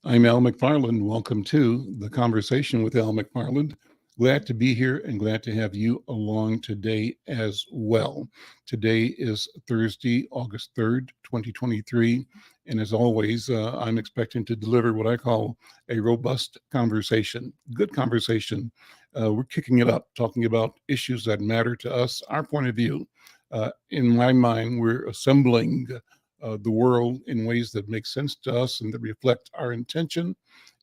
I'm Al McFarlane. Welcome to the conversation with Al McFarlane. Glad to be here and glad to have you along today as well. Today is Thursday, August 3rd, 2023. And as always, I'm expecting to deliver what I call a robust conversation, good conversation. We're kicking it up, talking about issues that matter to us, our point of view. In my mind, we're assembling the world in ways that make sense to us and that reflect our intention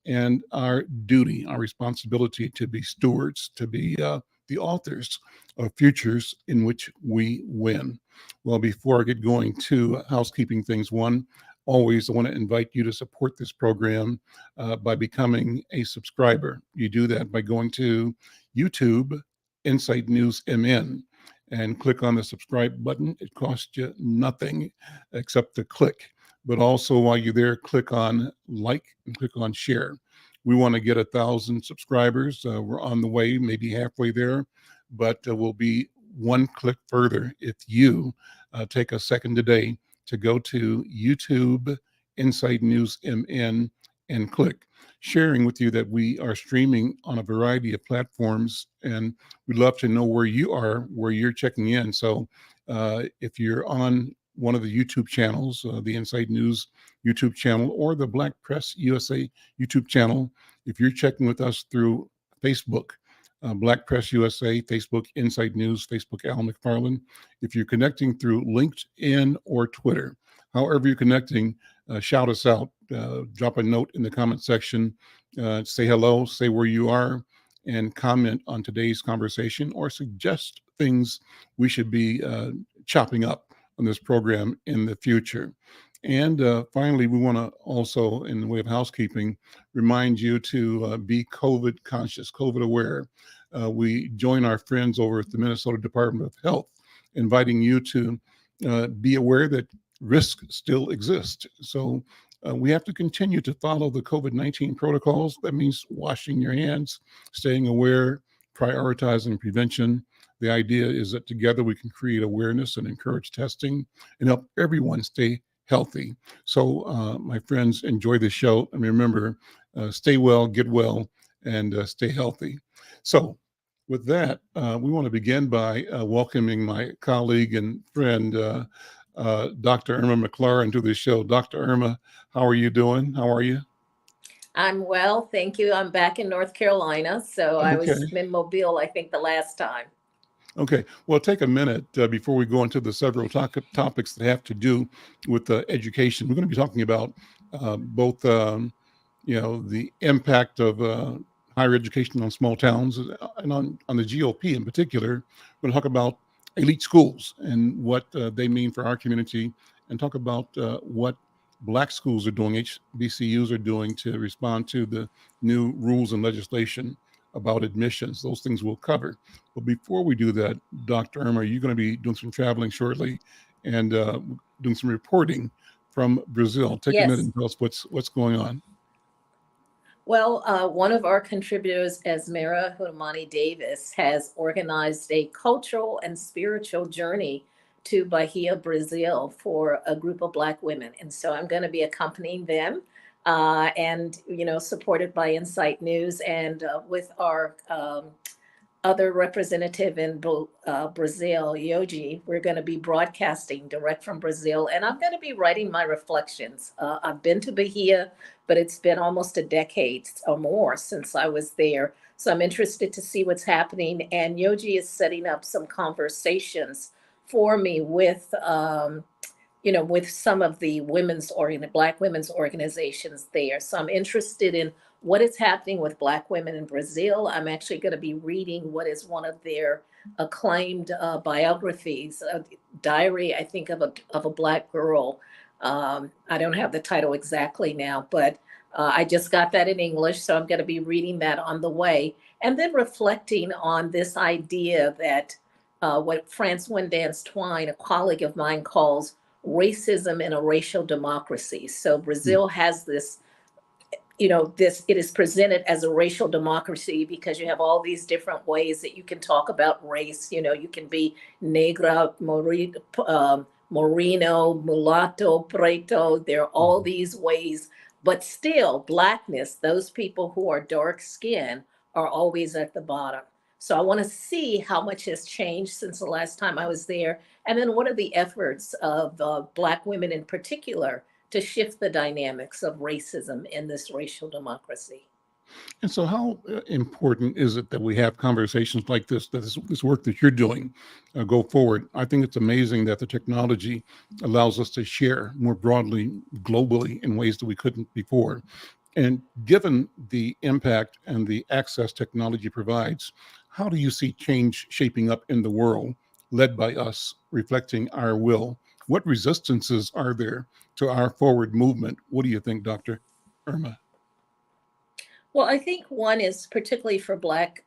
and our duty, our responsibility to be stewards, to be the authors of futures in which we win. Well, before I get going to housekeeping things, one, always I want to invite you to support this program by becoming a subscriber. You do that by going to YouTube, Insight News MN, and click on the subscribe button. It costs you nothing except to click. But also while you're there, click on like and click on share. We want to get 1,000 subscribers. We're on the way, maybe halfway there, but we'll be one click further if you take a second today to go to YouTube, Inside News MN, and click. Sharing with you that we are streaming on a variety of platforms, and we'd love to know where you are, where you're checking in. So if you're on one of the YouTube channels, the Inside News YouTube channel or the Black Press USA YouTube channel, if you're checking with us through Facebook, Black Press USA, Facebook Inside News, Facebook Al McFarlane. If you're connecting through LinkedIn or Twitter, however you're connecting, shout us out. Drop a note in the comment section. Say hello, say where you are, and comment on today's conversation or suggest things we should be chopping up on this program in the future. And finally, we want to also, in the way of housekeeping, remind you to be COVID conscious, COVID aware. We join our friends over at the Minnesota Department of Health, inviting you to be aware that risk still exists. So we have to continue to follow the COVID-19 protocols. That means washing your hands, staying aware, prioritizing prevention. The idea is that together we can create awareness and encourage testing and help everyone stay healthy. So, my friends, enjoy the show. And remember, stay well, get well, and stay healthy. So, with that, we want to begin by welcoming my colleague and friend, Dr. Irma McClaurin, to the show. Dr. Irma, how are you doing? How are you? I'm well, thank you. I'm back in North Carolina, so I Okay. was in Mobile, I think, the last time. Okay. Well, take a minute before we go into the several topics that have to do with education. We're going to be talking about both, the impact of higher education on small towns and on the GOP in particular. We're going to talk about elite schools and what they mean for our community, and talk about what Black schools are doing, HBCUs are doing to respond to the new rules and legislation about admissions. Those things we'll cover. But before we do that, Dr. Irma, you're going to be doing some traveling shortly and doing some reporting from Brazil. Take a minute Yes. and tell us what's going on. Well, one of our contributors, Esmera Hurmani Davis, has organized a cultural and spiritual journey to Bahia, Brazil, for a group of Black women. And so I'm going to be accompanying them and, supported by Insight News and with our other representative in Brazil, Yoji. We're going to be broadcasting direct from Brazil, and I'm going to be writing my reflections. I've been to Bahia, but it's been almost a decade or more since I was there. So I'm interested to see what's happening. And Yoji is setting up some conversations for me with some of the Black women's organizations there. So I'm interested in what is happening with Black women in Brazil. I'm actually going to be reading what is one of their acclaimed biographies, a diary, I think, of a Black girl. I don't have the title exactly now, but I just got that in English, so I'm going to be reading that on the way, and then reflecting on this idea that what Francois Twine, a colleague of mine, calls racism in a racial democracy. So Brazil has this, it is presented as a racial democracy because you have all these different ways that you can talk about race. You can be negra, moreno, mulatto, preto. There are all these ways, But still, Blackness, those people who are dark skinned, are always at the bottom. So I want to see how much has changed since the last time I was there. And then what are the efforts of Black women in particular to shift the dynamics of racism in this racial democracy? And so, how important is it that we have conversations like this work that you're doing, go forward? I think it's amazing that the technology allows us to share more broadly, globally, in ways that we couldn't before. And given the impact and the access technology provides, how do you see change shaping up in the world, led by us, reflecting our will? What resistances are there to our forward movement? What do you think, Dr. Irma? Well, I think one is particularly for Black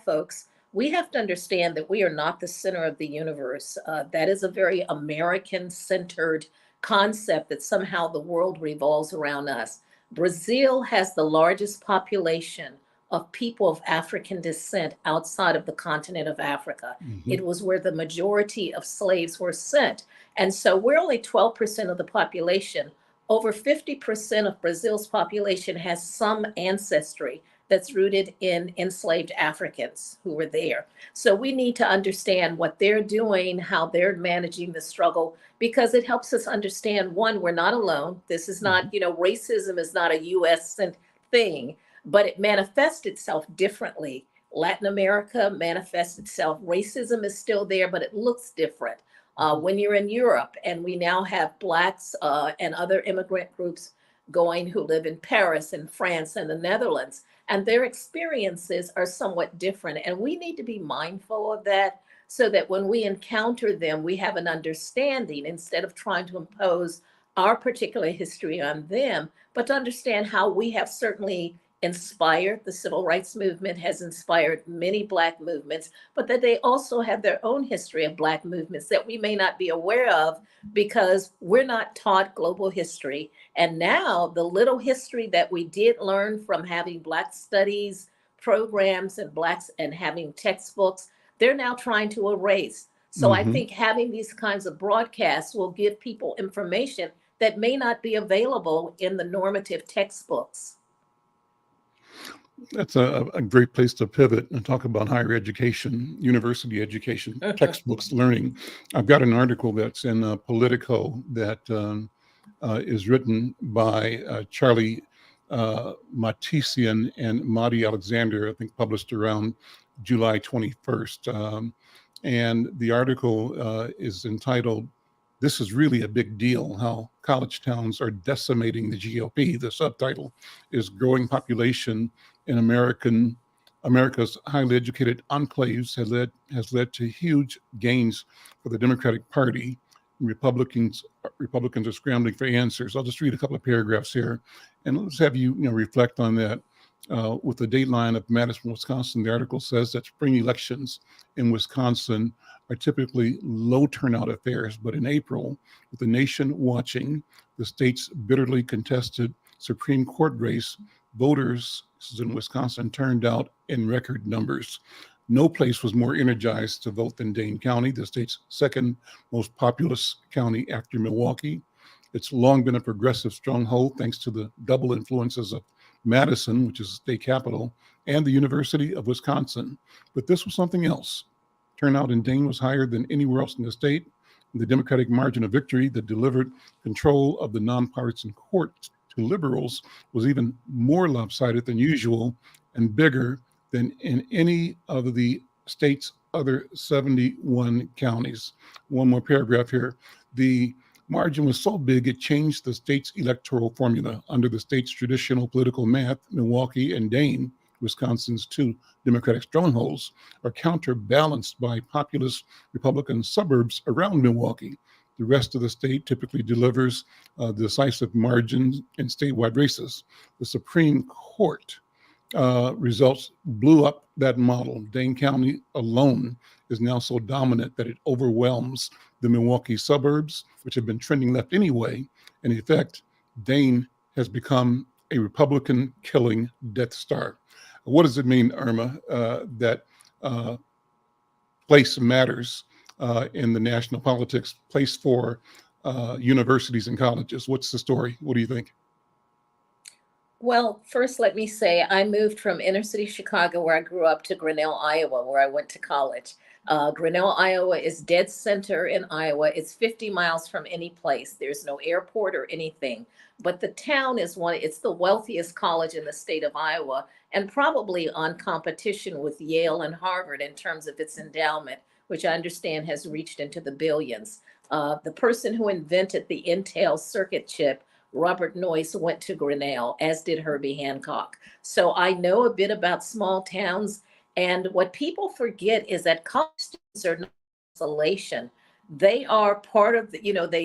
folks, we have to understand that we are not the center of the universe. That is a very American-centered concept that somehow the world revolves around us. Brazil has the largest population of people of African descent outside of the continent of Africa. Mhm. It was where the majority of slaves were sent. And so we're only 12% of the population. Over 50% of Brazil's population has some ancestry that's rooted in enslaved Africans who were there. So we need to understand what they're doing, how they're managing the struggle, because it helps us understand one, we're not alone. This is Mhm. not, racism is not a US thing, but it manifests itself differently. Latin America manifests itself. Racism is still there, but it looks different. Mhm. When you're in Europe, and we now have Blacks and other immigrant groups going who live in Paris and France and the Netherlands, and their experiences are somewhat different. And we need to be mindful of that so that when we encounter them, we have an understanding instead of trying to impose our particular history on them, but to understand how we have certainly inspired the civil rights movement, has inspired many Black movements, but that they also have their own history of Black movements that we may not be aware of because we're not taught global history. And now the little history that we did learn from having Black studies programs and Blacks and having textbooks, they're now trying to erase. So I Mhm. think having these kinds of broadcasts will give people information that may not be available in the normative textbooks. That's a great place to pivot and talk about higher education, university education, textbooks, learning. I've got an article that's in Politico that is written by Charlie Matisian and Madi Alexander, I think published around July 21st. And the article is entitled, "This is really a big deal, how college towns are decimating the GOP." The subtitle is "Growing Population in America's Highly Educated Enclaves has led to huge gains for the Democratic Party. Republicans are scrambling for answers." I'll just read a couple of paragraphs here, and let's have you reflect on that. With the dateline of Madison, Wisconsin, the article says that spring elections in Wisconsin are typically low turnout affairs, but in April, with the nation watching the state's bitterly contested Supreme Court race, voters, this is in Wisconsin, turned out in record numbers. No place was more energized to vote than Dane County, the state's second most populous county after Milwaukee. It's long been a progressive stronghold thanks to the double influences of Madison, which is the state capital, and the University of Wisconsin. But this was something else. Turnout in Dane was higher than anywhere else in the state. And the Democratic margin of victory that delivered control of the nonpartisan court to liberals was even more lopsided than usual and bigger than in any of the state's other 71 counties. One more paragraph here. The margin was so big it changed the state's electoral formula. Under the state's traditional political math, Milwaukee and Dane, Wisconsin's two Democratic strongholds, are counterbalanced by populous Republican suburbs around Milwaukee. The rest of the state typically delivers decisive margins in statewide races. The Supreme Court results blew up that model. Dane County alone is now so dominant that it overwhelms the Milwaukee suburbs, which have been trending left anyway. In effect, Dane has become a Republican killing Death Star. What does it mean, Irma, that uh, place matters in the national politics, place for universities and colleges? What's the story? What do you think? Well, first, let me say I moved from inner city Chicago, where I grew up, to Grinnell, Iowa, where I went to college. Grinnell, Iowa is dead center in Iowa. It's 50 miles from any place. There's no airport or anything. But the town is it's the wealthiest college in the state of Iowa, and probably on competition with Yale and Harvard in terms of its endowment, which I understand has reached into the billions. The person who invented the Intel circuit chip, Robert Noyce, went to Grinnell, as did Herbie Hancock. So I know a bit about small towns. And what people forget is that college students are not isolation. They are part of the,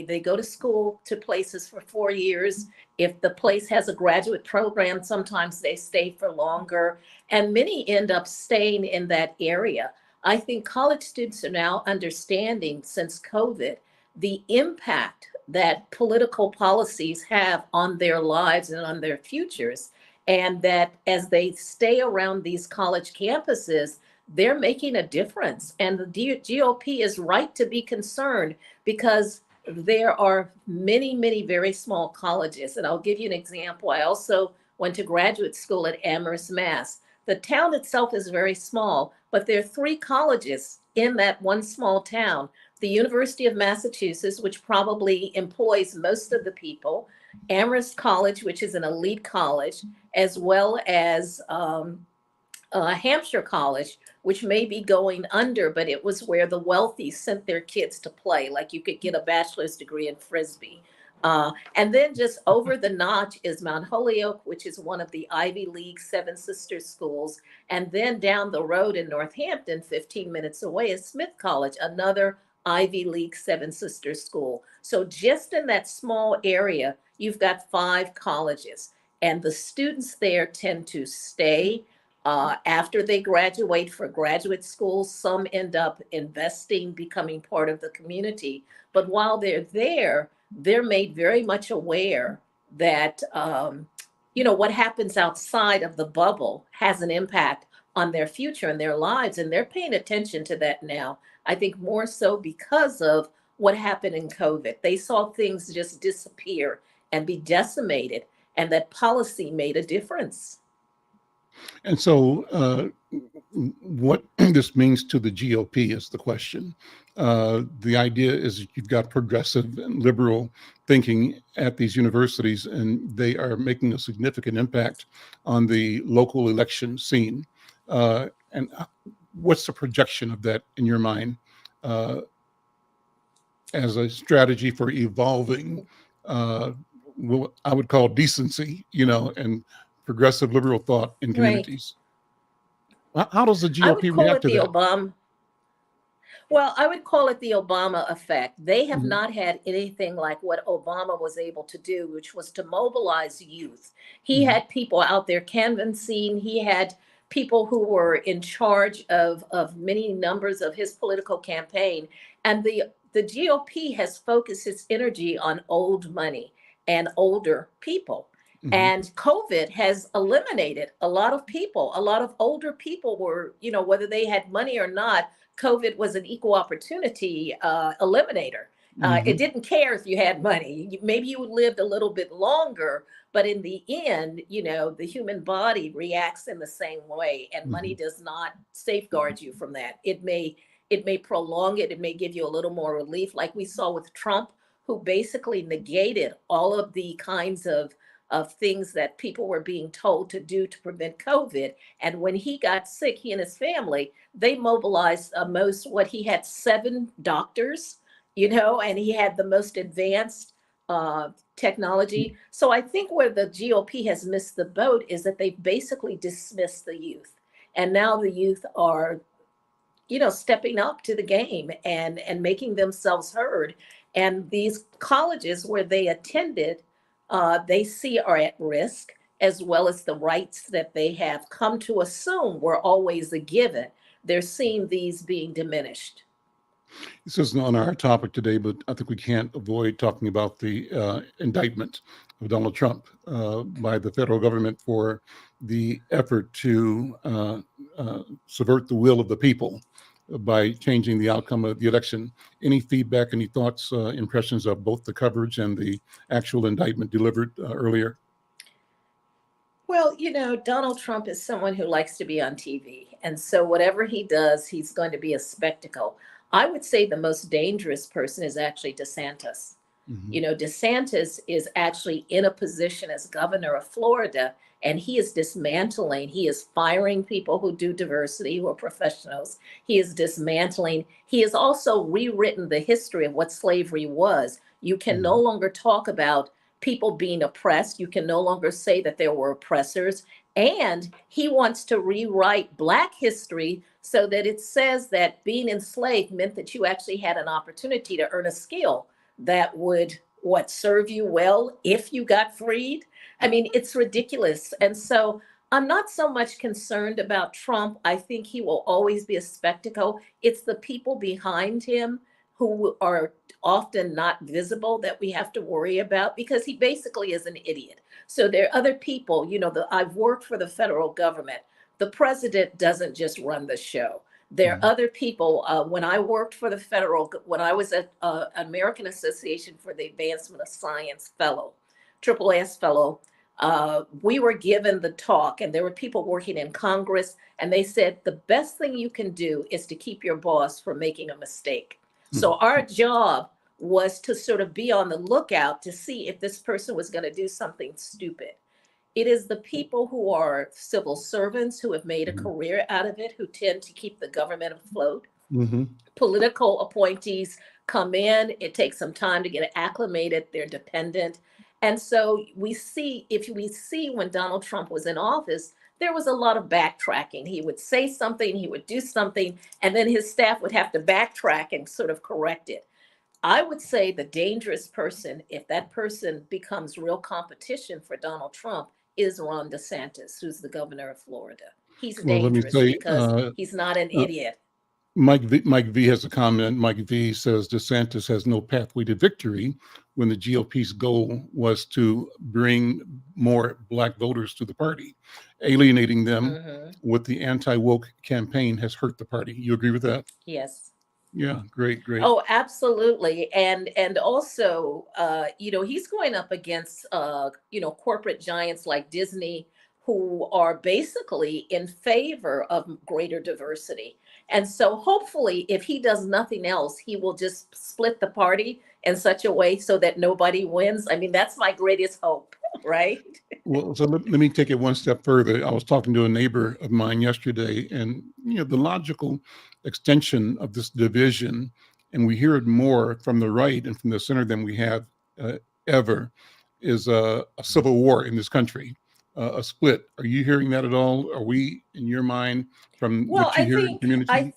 they go to school to places for 4 years. If the place has a graduate program, sometimes they stay for longer. And many end up staying in that area. I think college students are now understanding, since COVID, the impact that political policies have on their lives and on their futures. And that as they stay around these college campuses, they're making a difference. And the GOP is right to be concerned, because there are many, many very small colleges. And I'll give you an example. I also went to graduate school at Amherst, Mass. The town itself is very small, but there are 3 colleges in that one small town: the University of Massachusetts, which probably employs most of the people; Amherst College, which is an elite college; as well as Hampshire College, which may be going under, but it was where the wealthy sent their kids to play. Like, you could get a bachelor's degree in Frisbee. And then just over the notch is Mount Holyoke, which is one of the Ivy League Seven Sisters schools. And then down the road in Northampton, 15 minutes away, is Smith College, another Ivy League Seven Sisters school. So just in that small area, you've got 5 colleges. And the students there tend to stay after they graduate for graduate school. Some end up investing, becoming part of the community. But while they're there, they're made very much aware that, what happens outside of the bubble has an impact on their future and their lives. And they're paying attention to that now. I think more so because of what happened in COVID. They saw things just disappear and be decimated, and that policy made a difference. And so, what this means to the GOP is the question. The idea is that you've got progressive and liberal thinking at these universities, and they are making a significant impact on the local election scene. And what's the projection of that in your mind uh, as a strategy for evolving what I would call decency, and progressive liberal thought in Right. communities? How does the I would GOP call react it to the that? Obama Well, I would call it the Obama effect. They have Mhm, not had anything like what Obama was able to do, which was to mobilize youth. He mhm, had people out there canvassing. He had people who were in charge of many numbers of his political campaign. And the GOP has focused its energy on old money and older people. mhm, And COVID has eliminated a lot of people. A lot of older people were, whether they had money or not, COVID was an equal opportunity eliminator. It mhm, didn't care if you had money. Maybe you lived a little bit longer, but in the end, the human body reacts in the same way, and money mhm. does not safeguard you from that. It may prolong it. It may give you a little more relief, like we saw with Trump, who basically negated all of the kinds of things that people were being told to do to prevent COVID. And when he got sick, he and his family, they mobilized he had 7 doctors, and he had the most advanced technology. So I think where the GOP has missed the boat is that they've basically dismissed the youth. And now the youth are, stepping up to the game and making themselves heard. And these colleges where they attended, they see are at risk, as well as the rights that they have come to assume were always a given. They're seeing these being diminished. This isn't on our topic today, but I think we can't avoid talking about the indictment of Donald Trump by the federal government for the effort to subvert the will of the people by changing the outcome of the election. Any feedback, any thoughts, impressions, of both the coverage and the actual indictment delivered earlier? Well, Donald Trump is someone who likes to be on TV. And so whatever he does, he's going to be a spectacle. I would say the most dangerous person is actually DeSantis. Hmm. DeSantis is actually in a position as governor of Florida, and he is dismantling, he is firing people who do diversity, who are professionals. He is dismantling, he has also rewritten the history of what slavery was. You can no Hmm. longer talk about people being oppressed. You can no longer say that there were oppressors. And he wants to rewrite Black history so that it says that being enslaved meant that you actually had an opportunity to earn a skill that would serve you well if you got freed. I mean, it's ridiculous. And so I'm not so much concerned about Trump. I think he will always be a spectacle. It's the people behind him who are often not visible that we have to worry about, because he basically is an idiot. So there are other people, I've worked for the federal government. The president doesn't just run the show. There are Hmm. other people. When I worked for the when I was at American Association for the Advancement of Science fellow, triple S fellow, we were given the talk, and there were people working in Congress, and they said the best thing you can do is to keep your boss from making a mistake. So our job was to sort of be on the lookout to see if this person was going to do something stupid. It is the people who are civil servants who have made a Hmm. career out of it who tend to keep the government afloat. Hmm. Political appointees come in, it takes some time to get acclimated, they're dependent. And so if we see when Donald Trump was in office, there was a lot of backtracking. He would say something, he would do something, and then his staff would have to backtrack and sort of correct it. I would say the dangerous person, if that person becomes real competition for Donald Trump, is Ron DeSantis, who's the governor of Florida. He's Well, let me dangerous say, because he's not an uh, idiot. Mike V has a comment. Mike V says DeSantis has no pathway to victory when the GOP's goal was to bring more Black voters to the party. Alienating them Hmm. with the anti-woke campaign has hurt the party. You agree with that? Yes. Yeah, great, great. Oh, absolutely. And also, he's going up against corporate giants like Disney, who are basically in favor of greater diversity. And so hopefully, if he does nothing else, he will just split the party in such a way so that nobody wins. I mean, that's my greatest hope, right? Well, so let me take it one step further. I was talking to a neighbor of mine yesterday, and the logical extension of this division, and we hear it more from the right and from the center than we have uh, ever, is a civil war in this country, a split. Are you hearing that at all? Are we, in your mind, from Well, what you hear in the I community?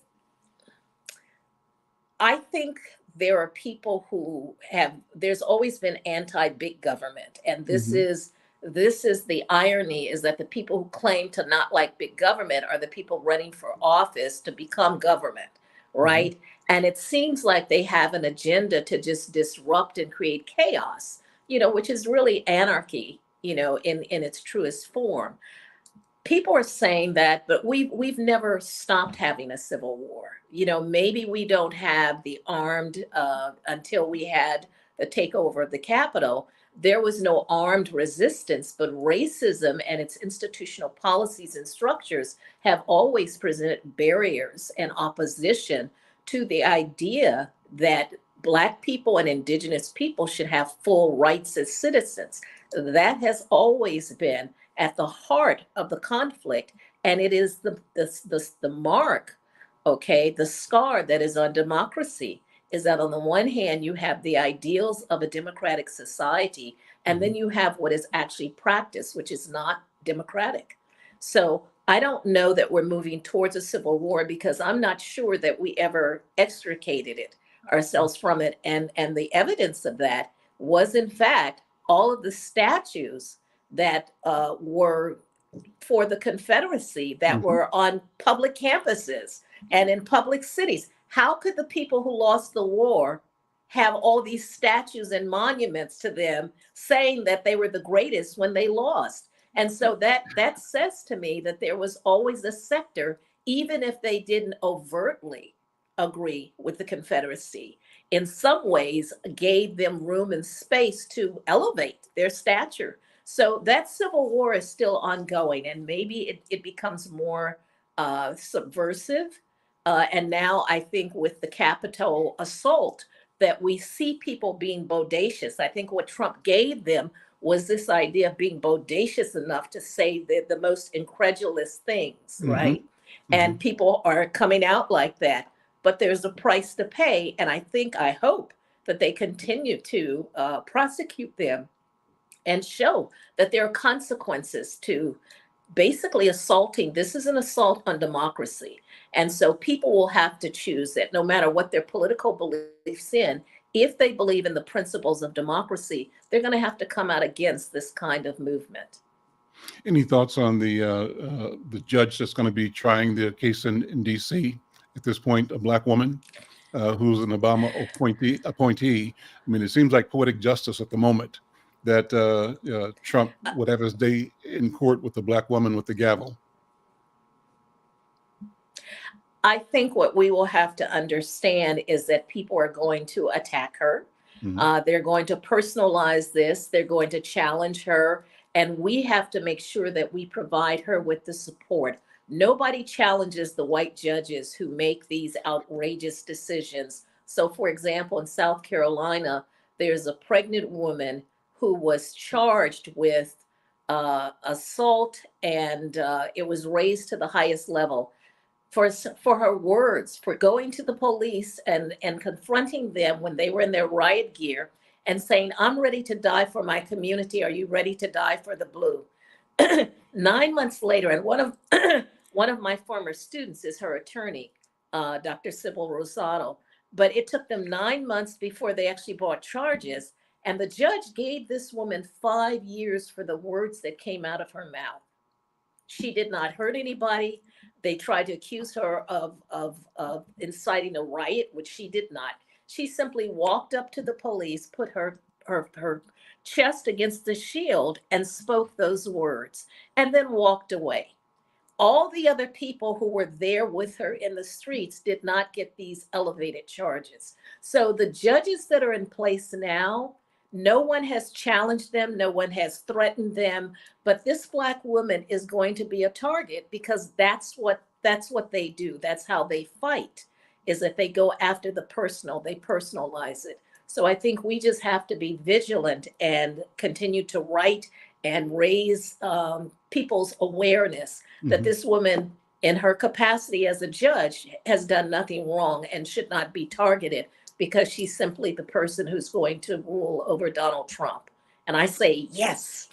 I think there are people who have, there's always been anti-big government. And Hmm. this is the irony, is that the people who claim to not like big government are the people running for office to become government, Hmm. right? And it seems like they have an agenda to just disrupt and create chaos, which is really anarchy, in its truest form. People are saying that, but we've never stopped having a civil war. Maybe we don't have the armed until we had the takeover of the Capitol. There was no armed resistance, but racism and its institutional policies and structures have always presented barriers and opposition to the idea that Black people and Indigenous people should have full rights as citizens. That has always been at the heart of the conflict, and it is the mark, okay, the scar that is on democracy, is that on the one hand you have the ideals of a democratic society, and Hmm. then you have what is actually practiced, which is not democratic. So I don't know that we're moving towards a civil war, because I'm not sure that we ever extricated it ourselves from it. And the evidence of that was, in fact, all of the statues that were for the Confederacy that Hmm. were on public campuses and in public cities. How could the people who lost the war have all these statues and monuments to them saying that they were the greatest when they lost? And so that says to me that there was always a sector, even if they didn't overtly agree with the Confederacy, in some ways gave them room and space to elevate their stature. So that civil war is still ongoing, and maybe it becomes more subversive. And now I think with the Capitol assault, that we see people being bodacious. I think what Trump gave them was this idea of being bodacious enough to say the most incredulous things, Hmm. right? And people are coming out like that. But there's a price to pay. And I hope that they continue to prosecute them and show that there are consequences to basically assaulting. This is an assault on democracy. And so people will have to choose that no matter what their political beliefs in, if they believe in the principles of democracy, they're going to have to come out against this kind of movement. Any thoughts on the judge that's going to be trying the case in D.C. at this point, a black woman who's an Obama appointee? I mean, it seems like poetic justice at the moment that Trump would have his day in court with a black woman with the gavel. I think what we will have to understand is that people are going to attack her. Hmm. They're going to personalize this. They're going to challenge her. And we have to make sure that we provide her with the support. Nobody challenges the white judges who make these outrageous decisions. So, for example, in South Carolina, there's a pregnant woman who was charged with assault, and it was raised to the highest level for her words, for going to the police and confronting them when they were in their riot gear and saying, "I'm ready to die for my community. Are you ready to die for the blue?" 9 months later, and one of one of my former students is her attorney, Dr. Sybil Rosado. But it took them 9 months before they actually brought charges. And the judge gave this woman 5 years for the words that came out of her mouth. She did not hurt anybody. They tried to accuse her of inciting a riot, which she did not. She simply walked up to the police, put her chest against the shield, and spoke those words, and then walked away. All the other people who were there with her in the streets did not get these elevated charges. So the judges that are in place now, no one has challenged them, no one has threatened them, but this black woman is going to be a target because that's what they do. That's how they fight, is that they go after the personal, they personalize it. So I think we just have to be vigilant and continue to write and raise people's awareness that Hmm. this woman, in her capacity as a judge, has done nothing wrong and should not be targeted because she's simply the person who's going to rule over Donald Trump. And I say yes.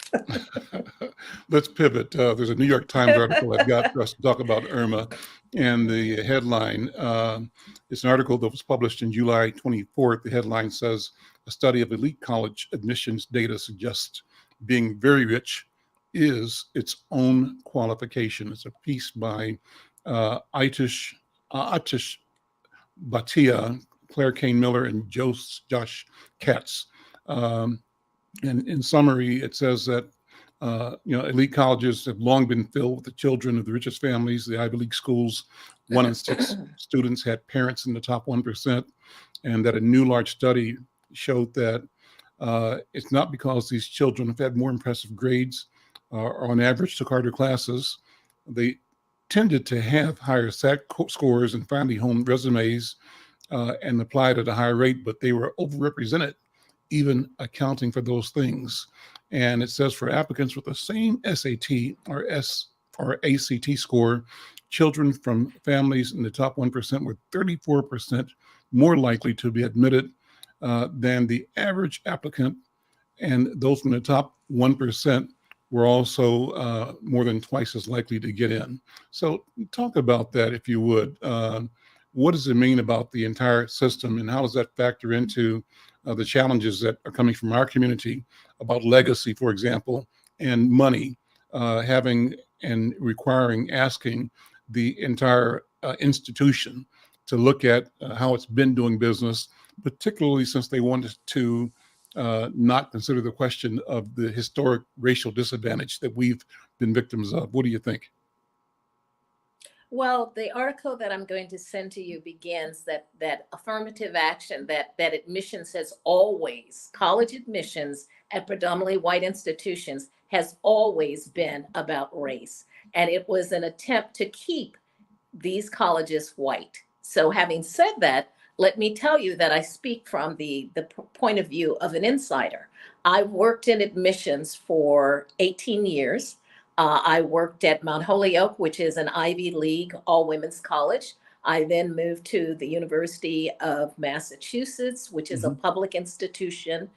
Let's pivot. There's a New York Times article I've got for us to talk about Irma, and the headline, it's an article that was published in July 24th. The headline says, "A study of elite college admissions data suggests being very rich is its own qualification." It's a piece by Atish Bhatia, Claire Kane Miller, and Josh Katz. Um, and in summary, it says that elite colleges have long been filled with the children of the richest families, the Ivy League schools. 1 in 6 students had parents in the top 1%, and that a new large study showed that it's not because these children have had more impressive grades or on average took harder classes. They tended to have higher SAT scores and finally honed resumes and applied at a higher rate, but they were overrepresented, even accounting for those things. And it says for applicants with the same SAT or ACT score, children from families in the top 1% were 34% more likely to be admitted than the average applicant. And those from the top 1% were also more than twice as likely to get in. So talk about that, if you would. What does it mean about the entire system, and how does that factor into the challenges that are coming from our community about legacy, for example, and money, having and requiring, asking the entire institution to look at how it's been doing business, particularly since they wanted to not consider the question of the historic racial disadvantage that we've been victims of. What do you think? Well, the article that I'm going to send to you begins that affirmative action, that admissions has always, college admissions at predominantly white institutions has always been about race. And it was an attempt to keep these colleges white. So, having said that, let me tell you that I speak from the point of view of an insider. I worked in admissions for 18 years. I worked at Mount Holyoke, which is an Ivy League all women's college. I then moved to the University of Massachusetts, which is a Mhm. public institution.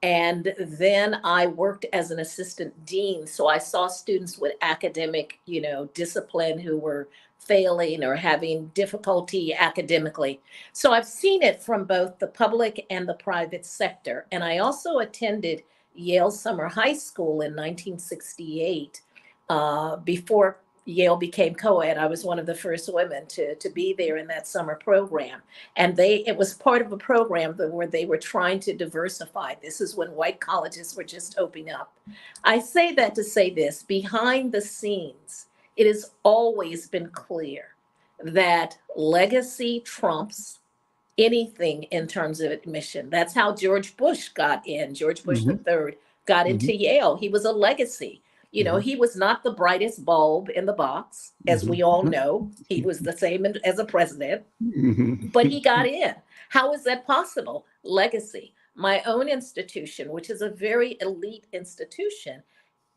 And then I worked as an assistant dean. So I saw students with academic, discipline who were failing or having difficulty academically. So I've seen it from both the public and the private sector. And I also attended Yale Summer High School in 1968 before Yale became co-ed. I was one of the first women to be there in that summer program. And it was part of a program where they were trying to diversify. This is when white colleges were just opening up. I say that to say this: behind the scenes, it has always been clear that legacy trumps anything in terms of admission. That's how George Bush got in. George Bush the Mhm. third got Mhm. into Yale. He was a legacy. Mhm. He was not the brightest bulb in the box, as we Mhm. all know. He was the same as a president, Mhm. but he got in. How is that possible? Legacy. My own institution, which is a very elite institution,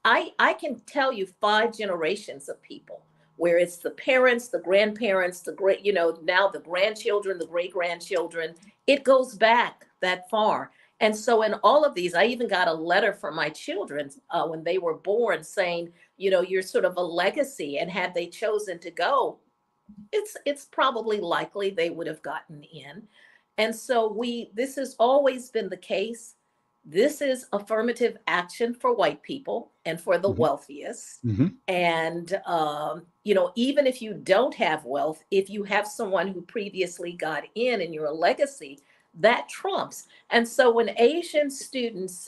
I can tell you 5 generations of people where it's the parents, the grandparents, the great, now the grandchildren, the great grandchildren. It goes back that far. And so in all of these, I even got a letter from my children when they were born saying, you're sort of a legacy. And had they chosen to go, it's probably likely they would have gotten in. And so this has always been the case. This is affirmative action for white people and for the Mhm. wealthiest. Mhm. And even if you don't have wealth, if you have someone who previously got in and you're a legacy, that trumps. And so when Asian students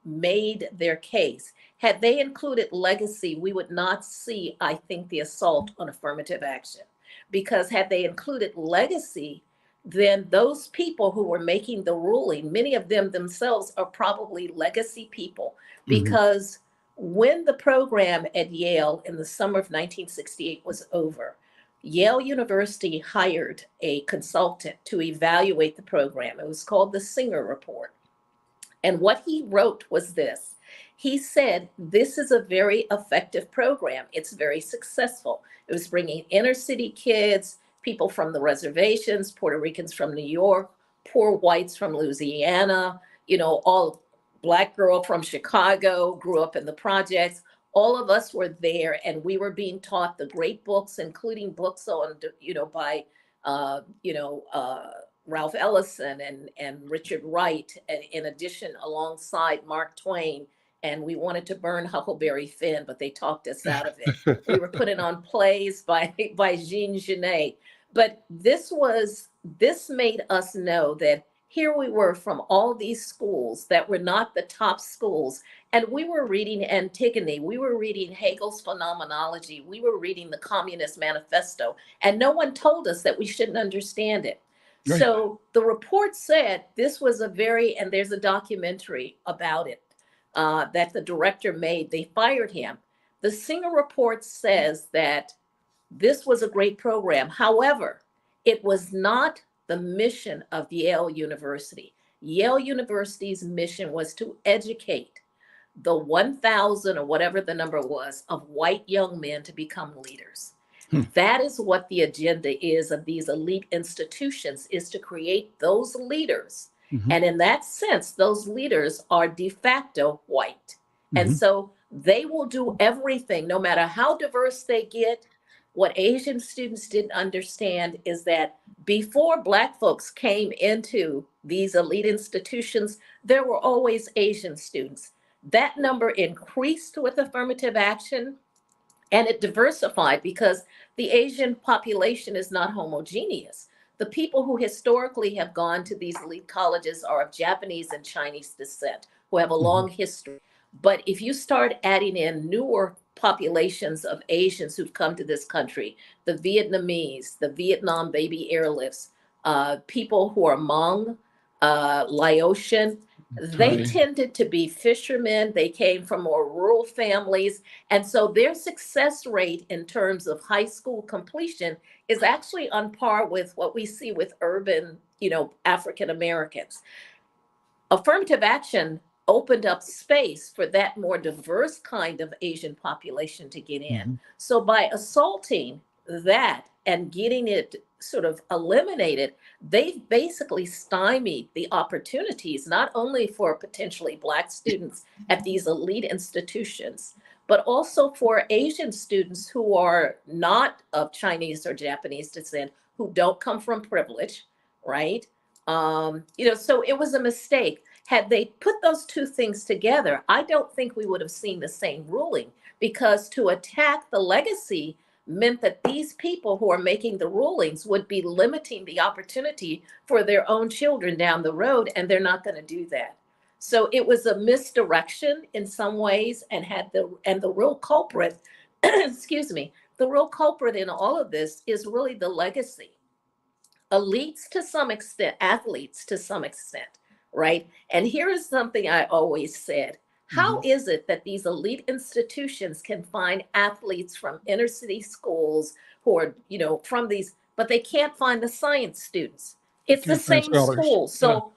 made their case, had they included legacy, we would not see, I think, the assault on affirmative action. Because had they included legacy, then those people who were making the ruling, many of them themselves are probably legacy people. Mhm. Because when the program at Yale in the summer of 1968 was over, Yale University hired a consultant to evaluate the program. It was called the Singer Report. And what he wrote was this. He said, this is a very effective program. It's very successful. It was bringing inner city kids, people from the reservations, Puerto Ricans from New York, poor whites from Louisiana, all Black girl from Chicago, grew up in the projects. All of us were there and we were being taught the great books, including books on, by, uh, you know, uh, Ralph Ellison and Richard Wright, and in addition, alongside Mark Twain. And we wanted to burn Huckleberry Finn, but they talked us out of it. We were putting on plays by Jean Genet. But this made us know that here we were from all these schools that were not the top schools. And we were reading Antigone, we were reading Hegel's Phenomenology, we were reading the Communist Manifesto, and no one told us that we shouldn't understand it. Right. So the report said this was and there's a documentary about it that the director made. They fired him. The Singer report says that this was a great program. However, it was not the mission of Yale University. Yale University's mission was to educate the 1,000 or whatever the number was of white young men to become leaders. Hmm. That is what the agenda is of these elite institutions, is to create those leaders. Mhm. And in that sense, those leaders are de facto white. And Mhm. so they will do everything, no matter how diverse they get. What Asian students didn't understand is that before Black folks came into these elite institutions, there were always Asian students. That number increased with affirmative action and it diversified because the Asian population is not homogeneous. The people who historically have gone to these elite colleges are of Japanese and Chinese descent, who have a Mhm. long history. But if you start adding in newer populations of Asians who've come to this country, the Vietnamese, the Vietnam baby airlifts, people who are Hmong, Laotian, They Thai. tended to be fishermen. They came from more rural families. And so their success rate in terms of high school completion is actually on par with what we see with urban, African Americans. Affirmative action opened up space for that more diverse kind of Asian population to get in. Mhm. So by assaulting that and getting it sort of eliminated, they've basically stymied the opportunities, not only for potentially Black students at these elite institutions, but also for Asian students who are not of Chinese or Japanese descent, who don't come from privilege, right? So it was a mistake. Had they put those two things together, I don't think we would have seen the same ruling, because to attack the legacy meant that these people who are making the rulings would be limiting the opportunity for their own children down the road, and they're not going to do that. So it was a misdirection in some ways, and the real culprit, excuse me, the real culprit in all of this is really the legacy. Elites to some extent, athletes to some extent, right? And here is something I always said. How Mhm. is it that these elite institutions can find athletes from inner city schools who are, from these, but they can't find the science students? They It's the can't find same scholars. school. Yeah. So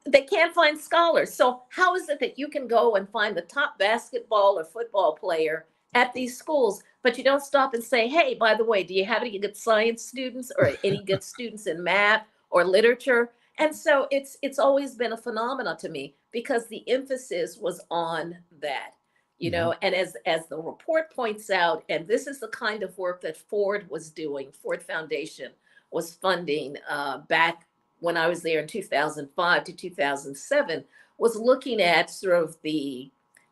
they can't find scholars. So how is it that you can go and find the top basketball or football player at these schools, but you don't stop and say, hey, by the way, do you have any good science students or any good students in math or literature? And so it's always been a phenomenon to me, because the emphasis was on that. Mhm. And as the report points out, and this is the kind of work that Ford was doing, Ford Foundation was funding back when I was there in 2005 to 2007, was looking at sort of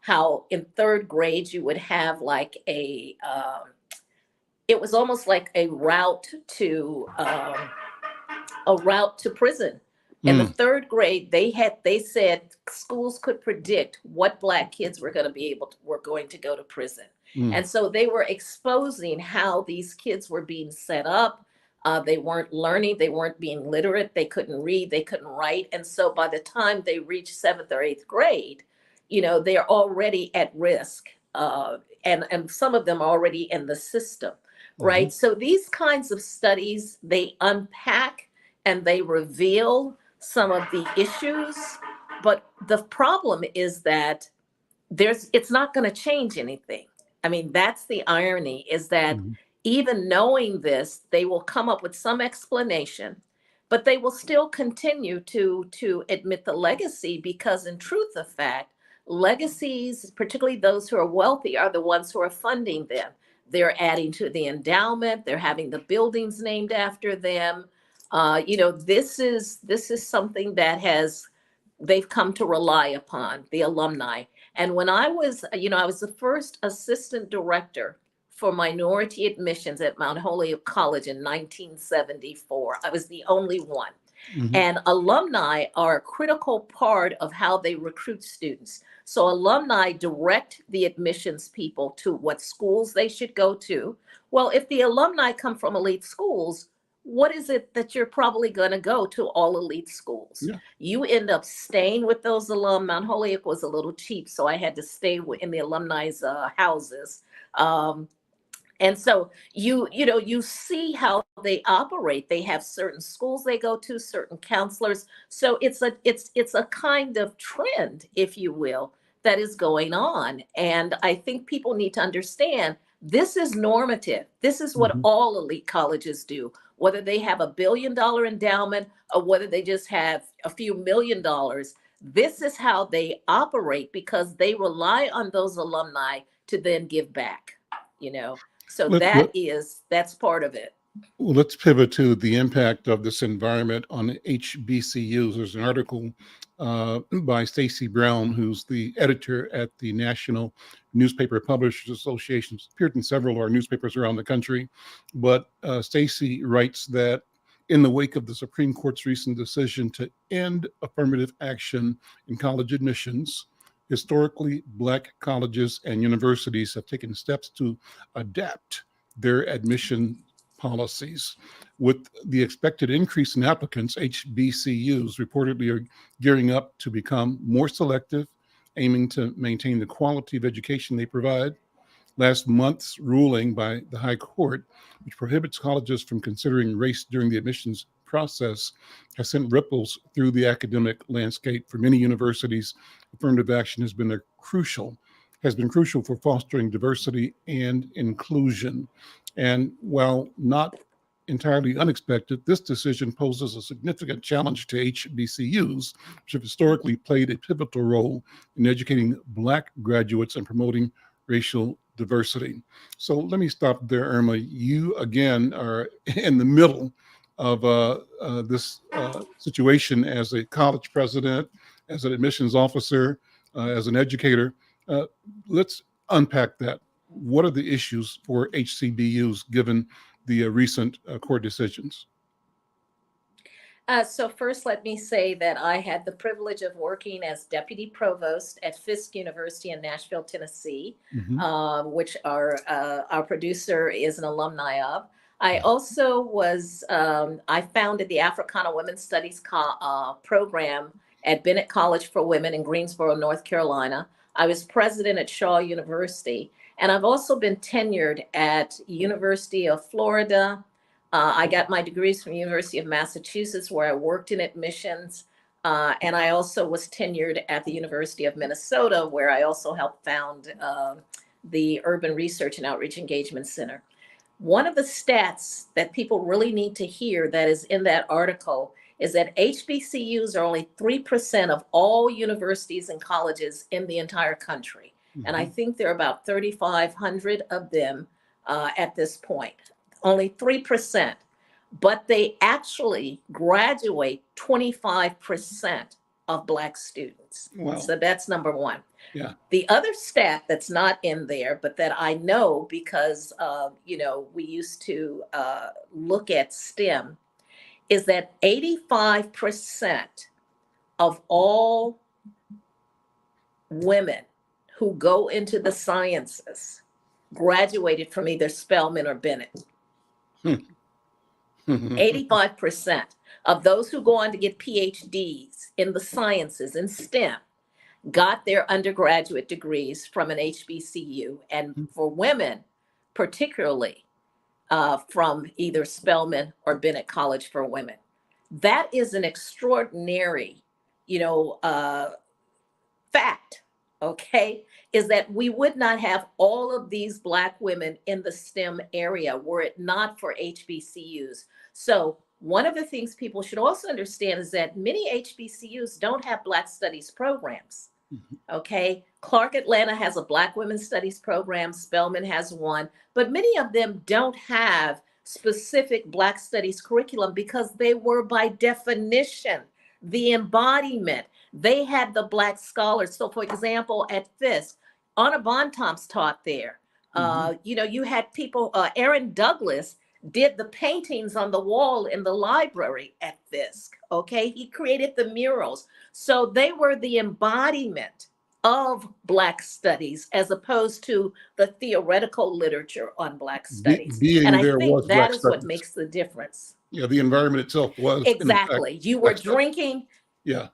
how in third grade you would have like it was almost like a route to prison. In the Mm. third grade, they said schools could predict what Black kids were going to go to prison. Mm. And so they were exposing how these kids were being set up. They weren't learning, they weren't being literate, they couldn't read, they couldn't write. And so by the time they reached seventh or eighth grade, they're already at risk. And some of them are already in the system, Mhm. right? So these kinds of studies, they unpack and they reveal some of the issues. But the problem is that it's not going to change anything. I mean, that's the irony, is that Mhm. even knowing this, they will come up with some explanation, but they will still continue to admit the legacy, because in truth of fact, legacies, particularly those who are wealthy, are the ones who are funding them. They're adding to the endowment, they're having the buildings named after them. This is something that has they've come to rely upon, the alumni. And when I was the first assistant director for minority admissions at Mount Holyoke College in 1974. I was the only one. Mhm. And alumni are a critical part of how they recruit students. So alumni direct the admissions people to what schools they should go to. Well, if the alumni come from elite schools, what is it that you're probably going to go to all elite schools? Yeah. You end up staying with those alum. Mount Holyoke was a little cheap, so I had to stay in the alumni's houses. Um, and so you see how they operate. They have certain schools they go to, certain counselors. So it's a kind of trend, if you will, that is going on. And I think people need to understand this is normative. This is what Mhm. all elite colleges do, whether they have $1 billion endowment or whether they just have a few $1 million. This is how they operate, because they rely on those alumni to then give back, you know. So Let, let, that's part of it. well, let's pivot to the impact of this environment on HBCUs. There's an article by Stacy Brown, who's the editor at the National Newspaper Publishers Association. She's appeared in several of our newspapers around the country. But Stacy writes that in the wake of the Supreme Court's recent decision to end affirmative action in college admissions, historically Black colleges and universities have taken steps to adapt their admission policies. With the expected increase in applicants, HBCUs reportedly are gearing up to become more selective, aiming to maintain the quality of education they provide. Last month's ruling by the High Court, which prohibits colleges from considering race during the admissions process, has sent ripples through the academic landscape. For many universities, affirmative action has been crucial for fostering diversity and inclusion. And while not entirely unexpected, this decision poses a significant challenge to HBCUs, which have historically played a pivotal role in educating Black graduates and promoting racial diversity. So let me stop there, Irma. You again are in the middle of this situation as a college president, as an admissions officer, as an educator. Let's unpack that. What are the issues for HCBUs given the recent court decisions? So first, let me say that I had the privilege of working as deputy provost at Fisk University in Nashville, Tennessee, which our producer is an alumni of. I also I founded the Africana Women's Studies program at Bennett College for Women in Greensboro, North Carolina. I was president at Shaw University, and I've also been tenured at University of Florida. I got my degrees from University of Massachusetts, where I worked in admissions. And I also was tenured at the University of Minnesota, where I also helped found the Urban Research and Outreach Engagement Center. One of the stats that people really need to hear that is in that article is that HBCUs are only 3% of all universities and colleges in the entire country. And I think there are about 3,500 of them at this point. Only 3%, but they actually graduate 25% of Black students. Wow. So that's number one. Yeah. The other stat that's not in there, but that I know because, we used to look at STEM, is that 85% of all women who go into the sciences graduated from either Spelman or Bennett. 85% of those who go on to get PhDs in the sciences in STEM got their undergraduate degrees from an HBCU. And for women, particularly from either Spelman or Bennett College for Women. That is an extraordinary, fact, okay, is that we would not have all of these Black women in the STEM area were it not for HBCUs. So one of the things people should also understand is that many HBCUs don't have Black studies programs, okay? Clark Atlanta has a Black Women's Studies program, Spelman has one, but many of them don't have specific Black studies curriculum because they were by definition the embodiment. They had the Black scholars. So for example, at Fisk, Anna Bontemps taught there. You had people, Aaron Douglas did the paintings on the wall in the library at Fisk, okay? He created the murals. So they were the embodiment of Black studies as opposed to the theoretical literature on Black studies. And I think that is what makes the difference. Yeah, the environment itself was. Exactly. You were drinking. Yeah.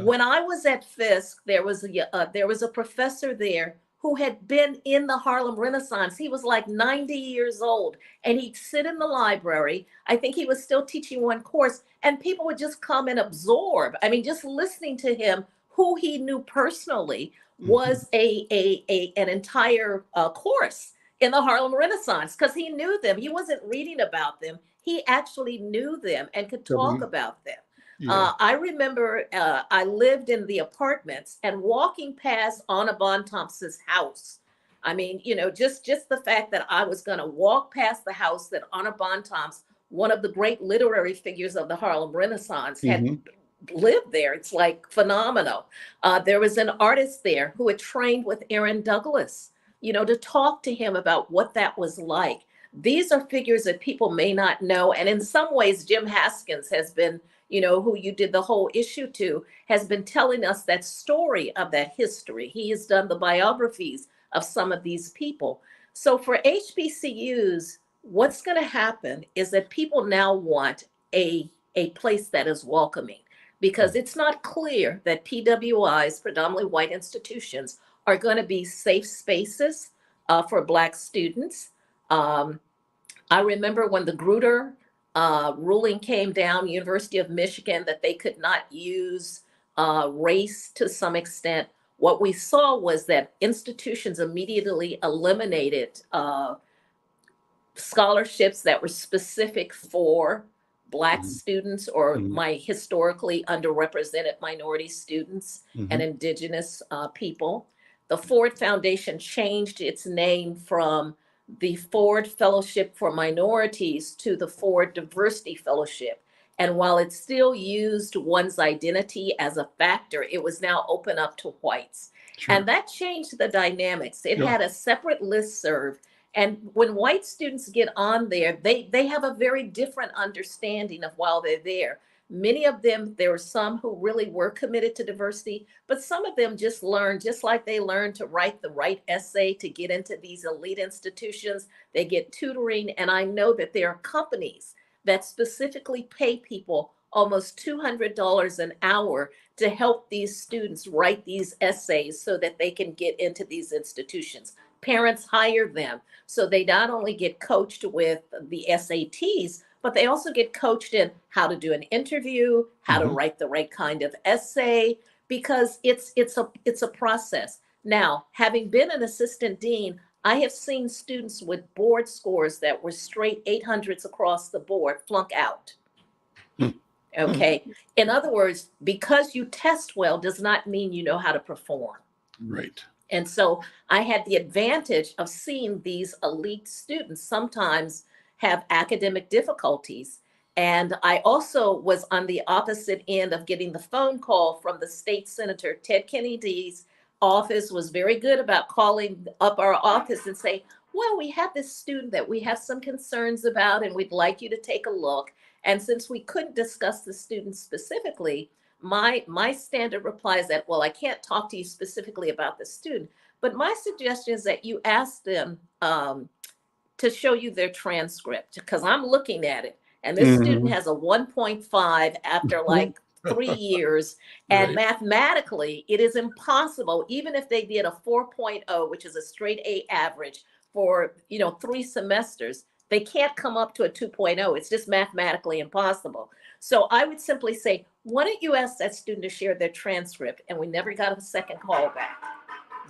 When I was at Fisk, there was a professor there who had been in the Harlem Renaissance. He was like 90 years old, and he'd sit in the library. I think he was still teaching one course, and people would just come and absorb. I mean, just listening to him, who he knew personally, was an entire course in the Harlem Renaissance because he knew them. He wasn't reading about them. He actually knew them and could talk about them. Yeah. I remember I lived in the apartments and walking past Anna Bontemps' house. I mean, just the fact that I was going to walk past the house that Anna Bontemps, one of the great literary figures of the Harlem Renaissance, had lived there. It's like phenomenal. There was an artist there who had trained with Aaron Douglas, to talk to him about what that was like. These are figures that people may not know. And in some ways, Jim Haskins has been, who you did the whole issue to, has been telling us that story of that history. He has done the biographies of some of these people. So for HBCUs, what's going to happen is that people now want a place that is welcoming, because it's not clear that PWIs, predominantly white institutions, are going to be safe spaces for Black students. Um, I remember when the Grutter ruling came down, University of Michigan, that they could not use race to some extent. What we saw was that institutions immediately eliminated scholarships that were specific for Black Mhm. students or Mhm. my historically underrepresented minority students and Mhm. Indigenous people. The Ford Foundation changed its name from the Ford Fellowship for Minorities to the Ford Diversity Fellowship. And while it still used one's identity as a factor, it was now open up to whites. And Sure. that changed the dynamics. It Yeah. had a separate listserv, and when white students get on there, they have a very different understanding of while they're there. Many of them, there were some who really were committed to diversity, but some of them just learned, just like they learned to write the right essay to get into these elite institutions, they get tutoring. And I know that there are companies that specifically pay people almost $200 an hour to help these students write these essays so that they can get into these institutions. Parents hire them. So they not only get coached with the SATs, but they also get coached in how to do an interview, how to Mhm. write the right kind of essay, because it's a process. Now, having been an assistant dean, I have seen students with board scores that were straight 800s across the board flunk out. Mhm. Okay. In other words, because you test well does not mean you know how to perform. Right. And so I had the advantage of seeing these elite students sometimes have academic difficulties. And I also was on the opposite end of getting the phone call from the state senator. Ted Kennedy's office was very good about calling up our office and saying, well, we have this student that we have some concerns about, and we'd like you to take a look. And since we couldn't discuss the student specifically, my standard reply is that, well, I can't talk to you specifically about the student, but my suggestion is that you ask them to show you their transcript, because I'm looking at it and this student Mhm. has a 1.5 after like 3 years, and Right. mathematically it is impossible, even if they did a 4.0, which is a straight A average for 3 semesters, they can't come up to a 2.0. It's just mathematically impossible. So I would simply say, why don't you ask that student to share their transcript? And we never got a second call back.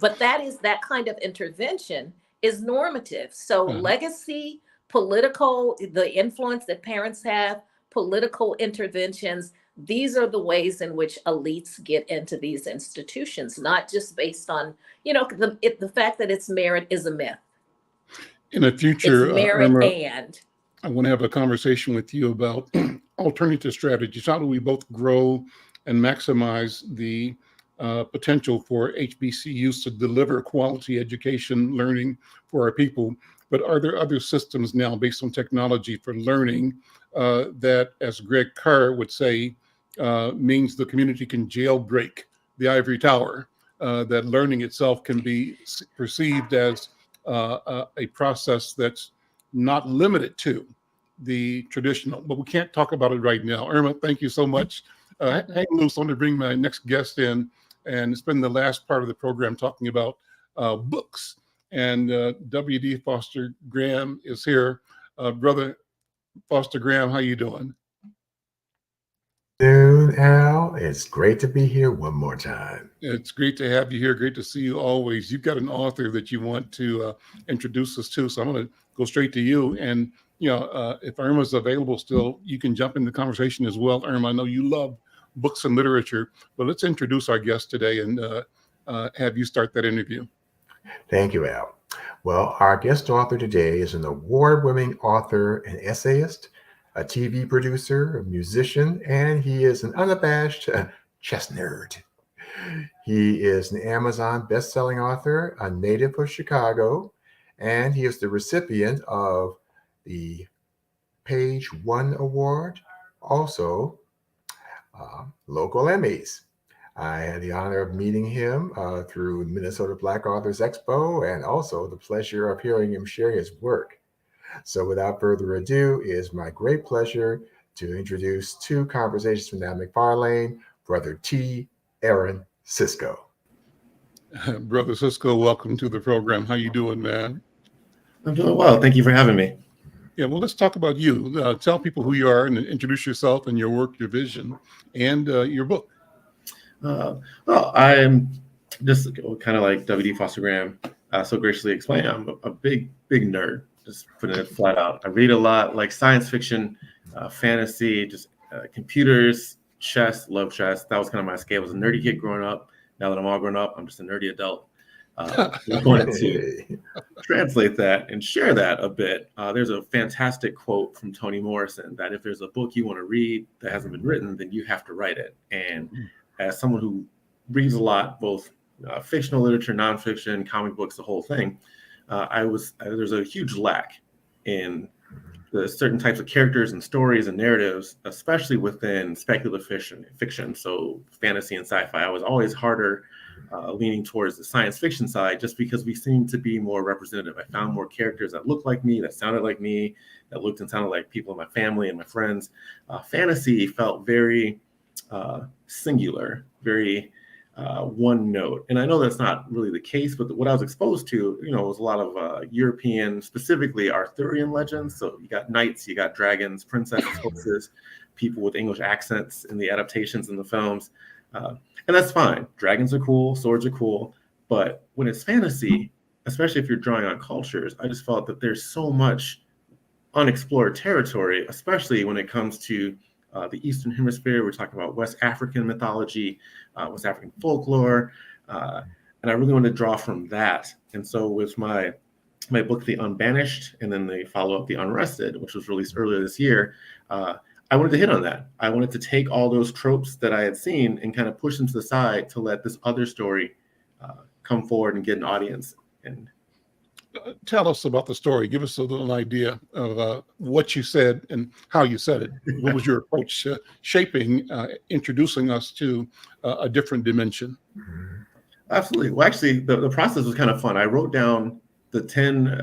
But that kind of intervention is normative. So Uh-huh. legacy, political, the influence that parents have, political interventions, these are the ways in which elites get into these institutions, not just based on, the fact that it's merit is a myth. In the It's future, merit Irma, and I want to have a conversation with you about alternative strategies. How do we both grow and maximize the potential for HBCUs to deliver quality education learning for our people? But are there other systems now based on technology for learning that, as Greg Carr would say, means the community can jailbreak the ivory tower? That learning itself can be perceived as a process that's not limited to the traditional, but we can't talk about it right now. Irma, thank you so much. Hang loose. I want to bring my next guest in and spend the last part of the program talking about books. And W.D. Foster Graham is here. Brother Foster Graham, how you doing? Afternoon, Al. It's great to be here one more time. It's great to have you here. Great to see you always. You've got an author that you want to introduce us to, so I'm going to go straight to you. And if Irma's available still, you can jump in the conversation as well. Irma, I know you love books and literature, but let's introduce our guest today and have you start that interview. Thank you, Al. Well, our guest author today is an award-winning author and essayist, a TV producer, a musician, and he is an unabashed chess nerd. He is an Amazon best-selling author, a native of Chicago, and he is the recipient of the Page One Award, also local Emmys. I had the honor of meeting him through Minnesota Black Authors Expo and also the pleasure of hearing him share his work. So without further ado, it is my great pleasure to introduce two conversations from now McFarlane, Brother T. Aaron Cisco. Brother Cisco, welcome to the program. How you doing, man? I'm doing well. Thank you for having me. Yeah, well, let's talk about you. Tell people who you are and introduce yourself and your work, your vision, and your book. Well, I'm just kind of like W.D. Foster Graham so graciously explained. I'm a big nerd, just putting it flat out. I read a lot, like science fiction, fantasy, just computers, chess, love chess. That was kind of my scale. I was a nerdy kid growing up. Now that I'm all grown up, I'm just a nerdy adult. I wanted to translate that and share that a bit. There's a fantastic quote from Toni Morrison that if there's a book you want to read that hasn't been written, then you have to write it. And as someone who reads a lot, both fictional literature, nonfiction, comic books, the whole thing, there's a huge lack in the certain types of characters and stories and narratives, especially within speculative fiction. So fantasy and sci-fi. I was always harder leaning towards the science fiction side just because we seem to be more representative. I found more characters that looked like me, that sounded like me, that looked and sounded like people in my family and my friends. Fantasy felt very singular, very one note. And I know that's not really the case, but what I was exposed to, was a lot of European, specifically Arthurian legends. So you got knights, you got dragons, princesses, horses, people with English accents in the adaptations in the films. And that's fine. Dragons are cool, swords are cool. But when it's fantasy, especially if you're drawing on cultures, I just felt that there's so much unexplored territory, especially when it comes to the Eastern Hemisphere. We're talking about West African mythology, West African folklore, and I really wanted to draw from that. And so with my book, The Unbanished, and then the follow-up, The Unrested, which was released earlier this year, I wanted to hit on that. I wanted to take all those tropes that I had seen and kind of push them to the side to let this other story come forward and get an audience. And tell us about the story. Give us a little idea of what you said and how you said it. What was your approach shaping, introducing us to a different dimension? Absolutely. Well, actually, the process was kind of fun. I wrote down the 10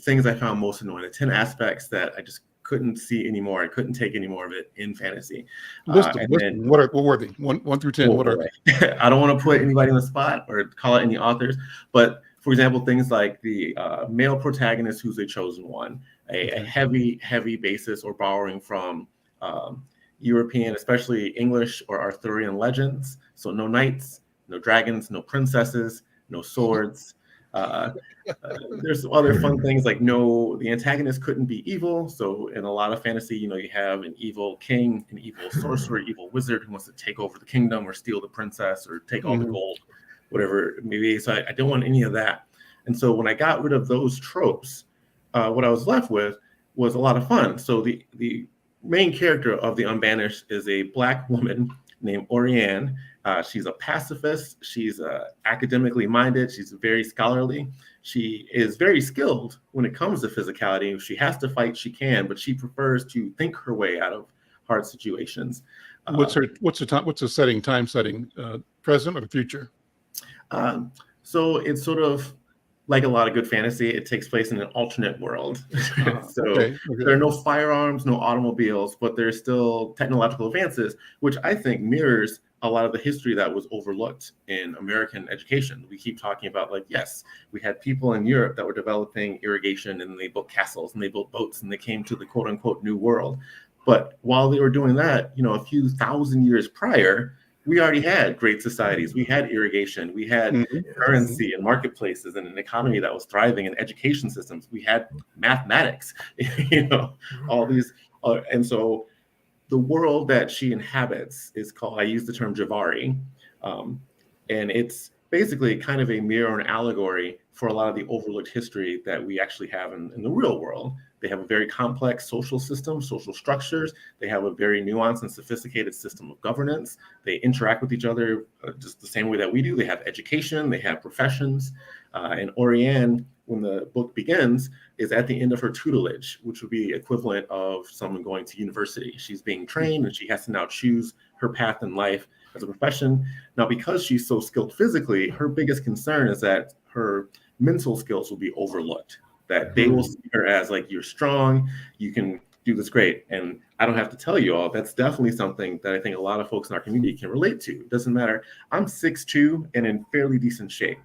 things I found most annoying, the 10 aspects that I just couldn't see anymore. I couldn't take any more of it in fantasy. List them. What were they? 1 through 10. What are they? I don't want to put anybody on the spot or call out any authors, but for example, things like the male protagonist who's a chosen one, a heavy basis or borrowing from European, especially English or Arthurian legends. So no knights, no dragons, no princesses, no swords. There's other fun things like the antagonist couldn't be evil. So in a lot of fantasy, you have an evil king, an evil sorcerer, evil wizard who wants to take over the kingdom or steal the princess or take all the gold, whatever it may be. So I didn't want any of that. And so when I got rid of those tropes, what I was left with was a lot of fun. So the main character of The Unbanished is a Black woman named Orianne. She's a pacifist. She's academically minded. She's very scholarly. She is very skilled when it comes to physicality. If she has to fight, she can, but she prefers to think her way out of hard situations. What's the time setting, present or the future? So it's sort of like a lot of good fantasy. It takes place in an alternate world. There are no firearms, no automobiles, but there's still technological advances, which I think mirrors a lot of the history that was overlooked in American education. We keep talking about yes, we had people in Europe that were developing irrigation and they built castles and they built boats and they came to the quote unquote new world. But while they were doing that, a few thousand years prior, we already had great societies. We had irrigation. We had currency and marketplaces and an economy that was thriving and education systems. We had mathematics, all these. And so the world that she inhabits is called, I use the term Javari. And it's basically kind of a mirror and allegory for a lot of the overlooked history that we actually have in the real world. They have a very complex social system, social structures. They have a very nuanced and sophisticated system of governance. They interact with each other just the same way that we do. They have education, they have professions. And Orianne, when the book begins, is at the end of her tutelage, which would be equivalent of someone going to university. She's being trained and she has to now choose her path in life as a profession. Now, because she's so skilled physically, her biggest concern is that her mental skills will be overlooked. that they will see her as like, you're strong, you can do this great. And I don't have to tell you all, that's definitely something that I think a lot of folks in our community can relate to. It doesn't matter. I'm 6'2" and in fairly decent shape.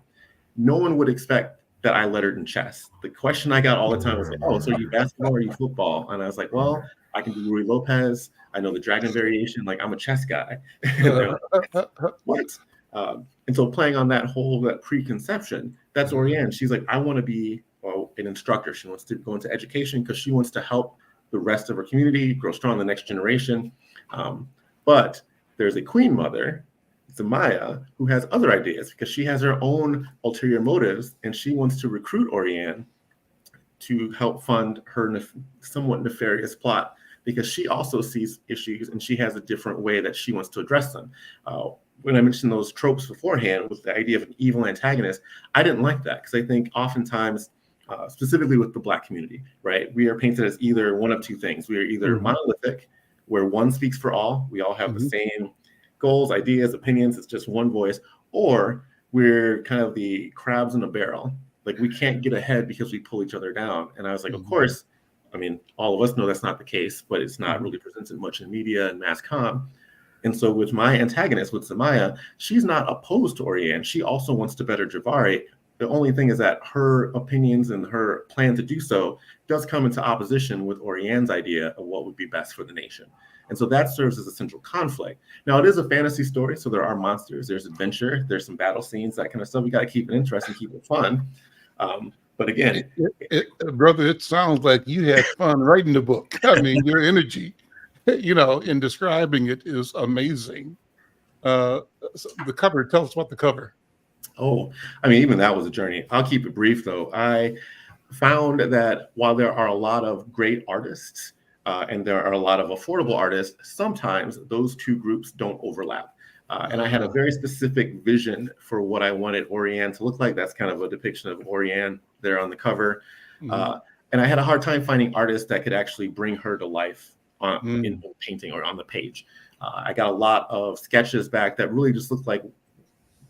No one would expect that I lettered in chess. The question I got all the time was like, oh, so are you basketball or are you football? And I was like, well, I can do Rui Lopez. I know the dragon variation. Like, I'm a chess guy. And they're like, what? And so playing on that preconception, that's Orianne. She's like, I want to be an instructor. She wants to go into education because she wants to help the rest of her community grow strong, the next generation. But there's a queen mother, Zamaya, who has other ideas because she has her own ulterior motives, and she wants to recruit Orianne to help fund her somewhat nefarious plot, because she also sees issues and she has a different way that she wants to address them. When I mentioned those tropes beforehand with the idea of an evil antagonist, I didn't like that because I think oftentimes, specifically with the Black community, right, we are painted as either one of two things. We are either monolithic, where one speaks for all, we all have the same goals, ideas, opinions, it's just one voice, or we're kind of the crabs in a barrel. Like, we can't get ahead because we pull each other down. And I was like, of course, I mean, all of us know that's not the case, but it's not really presented much in media and mass comm. And so with my antagonist, with Zamaya, she's not opposed to Orianne. She also wants to better Javari. The only thing is that her opinions and her plan to do so does come into opposition with Orianne's idea of what would be best for the nation. And so that serves as a central conflict. Now, it is a fantasy story, so there are monsters, there's adventure, there's some battle scenes, that kind of stuff. We got to keep it interesting, keep it fun. But again, brother, it sounds like you had fun writing the book. I mean, your energy, in describing it is amazing. So the cover, tell us about the cover. Oh, I mean, even that was a journey. I'll keep it brief, though. I found that while there are a lot of great artists and there are a lot of affordable artists, sometimes those two groups don't overlap. And I had a very specific vision for what I wanted Orianne to look like. That's kind of a depiction of Orianne there on the cover. And I had a hard time finding artists that could actually bring her to life in painting or on the page. I got a lot of sketches back that really just looked like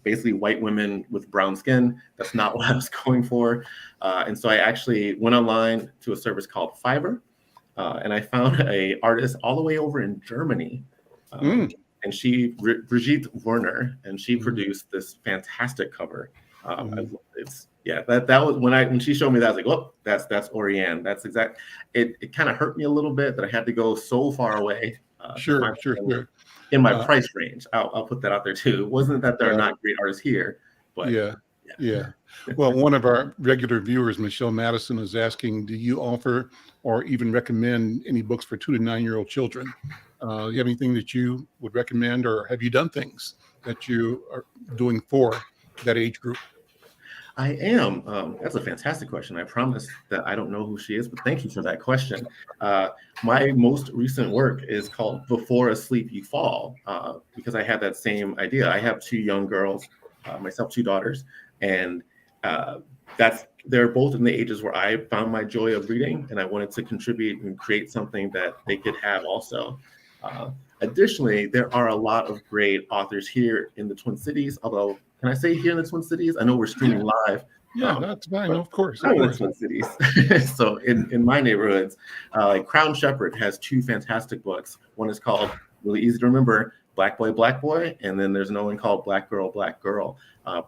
basically white women with brown skin. That's not what I was going for. And so I actually went online to a service called Fiverr, and I found a artist all the way over in Germany. And she, Brigitte Werner, and she produced this fantastic cover. That was when she showed me that, I was like, oh, that's Orianne. That's exact. It kind of hurt me a little bit that I had to go so far away. Sure. In my price range, I'll put that out there too. It wasn't that there are not great artists here, but yeah. Well, one of our regular viewers, Michelle Madison, is asking, do you offer or even recommend any books for 2 to 9-year-old children? You have anything that you would recommend, or have you done things that you are doing for that age group? I am. That's a fantastic question. I promise that I don't know who she is, but thank you for that question. My most recent work is called Before Asleep You Fall, because I had that same idea. I have 2 young girls, myself, 2 daughters, and they're both in the ages where I found my joy of reading, and I wanted to contribute and create something that they could have also. Additionally, there are a lot of great authors here in the Twin Cities, although, can I say here in the Twin Cities? I know we're streaming live. Yeah, that's fine. Of course. In the Twin Cities. So in my neighborhoods, like Crown Shepherd has 2 fantastic books. One is called, really easy to remember, Black Boy, Black Boy, and then there's another one called Black Girl, Black Girl.